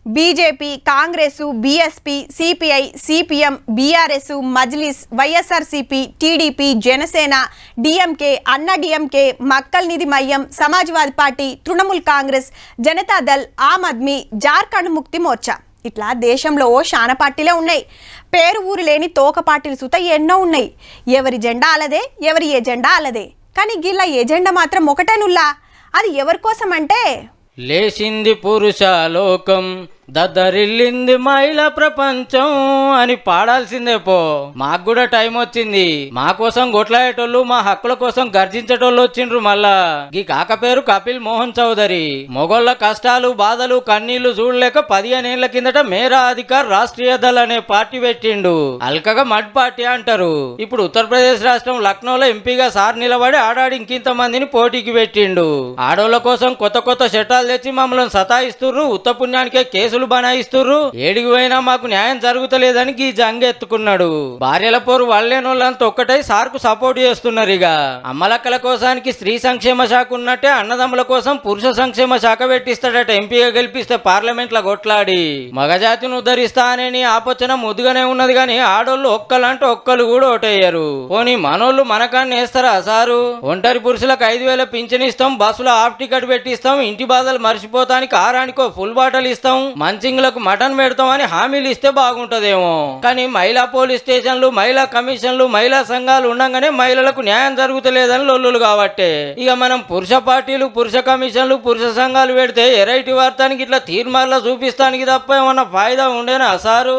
BJP, Congress, BSP, CPI, CPM, BRS, Majlis, YSRCP, TDP, Janasena, DMK, అన్నా DMK, Makkal నిధి Maiam, Samajwadi party, Trinamool Congress, Janata Dal, Aam Aadmi, Jharkhand ముక్తి మోర్చా ఇట్లా దేశంలో శానా పార్టీలే ఉన్నాయి. పేరు ఊరు లేని తోక పార్టీలు సుత ఎన్నో ఉన్నాయి. ఎవరి జెండా అలదే, ఎవరి ఎజెండా అలదే. కానీ గిల్ల ఎజెండా మాత్రం ఒకటేనుల్లా. అది ఎవరి కోసం అంటే లేచింది పురుష లోకం, దద్దరిల్లింది మహిళా ప్రపంచం అని పాడాల్సిందే పో. మాకు కూడా టైం వచ్చింది. మా కోసం కొట్లాడేటోళ్ళు, మా హక్కుల కోసం గర్జించేటోళ్ళు వచ్చిండ్రు. మళ్ళా ఈ కాక పేరు కపిల్ మోహన్ చౌదరి. మొగోళ్ళ కష్టాలు, బాధలు, కన్నీళ్లు చూడలేక 15 ఏళ్ల కిందట మేరా అధికార్ రాష్ట్రీయ దళ్ అనే పార్టీ పెట్టిండు. అల్కగా మడ్ పార్టీ అంటారు. ఇప్పుడు ఉత్తరప్రదేశ్ రాష్ట్రం లక్నోలో ఎంపీగా సార్ నిలబడి ఆడాడి ఇంకింత మందిని పోటీకి పెట్టిండు. ఆడోళ్ళ కోసం కొత్త కొత్త చట్టాలు తెచ్చి మమ్మల్ని సతాయిస్తుర్రు. ఉత్తపుణ్యానికే కేసులు బనాయిస్తుర్రు. ఏడికి పోయినా మాకు న్యాయం జరుగుతలేదని ఈ జంగ ఎత్తుకున్నాడు. భార్యల పోరు వాళ్ళేనోళ్ళంతా ఒక్కటై సార్కు సపోర్ట్ చేస్తున్నారు. ఇక అమ్మలక్కల కోసానికి స్త్రీ సంక్షేమ శాఖ ఉన్నట్టే అన్నదమ్ముల కోసం పురుష సంక్షేమ శాఖ పెట్టిస్తాడట. ఎంపీగా గెలిపిస్తే పార్లమెంట్ లో కొట్లాడి మగజాతిని ఉద్ధరిస్తా అనే ఆలోచన ముద్దుగానే ఉన్నది. కానీ ఆడోళ్ళు ఒక్కలంటే ఒక్కలు కూడా ఓటయ్యారు. పోనీ మనోళ్ళు మనకాన్ని వేస్తారా సారు? ఒంటరి పురుషులకు 5,000 పింఛన్ ఇస్తాం, బస్సులో హాఫ్ టికెట్ పెట్టిస్తాం, ఇంటి బాధలు మర్చిపోతానికి ఆరానికో ఫుల్ బాటల్ ఇస్తాం, మంచింగులకు మటన్ పెడతామని హామీలు ఇస్తే బాగుంటదేమో. కానీ మహిళా పోలీస్ స్టేషన్లు, మహిళా కమిషన్లు, మహిళా సంఘాలు ఉండగానే మహిళలకు న్యాయం జరుగుతలేదని లొల్లులు కాబట్టే ఇక మనం పురుష పార్టీలు, పురుష కమిషన్లు, పురుష సంఘాలు పెడితే ఎరైటీ వార్తానికి ఇట్లా తీర్మార్లో చూపిస్తానికి తప్ప ఏమన్నా ఫాయిదా ఉండేనా సారు?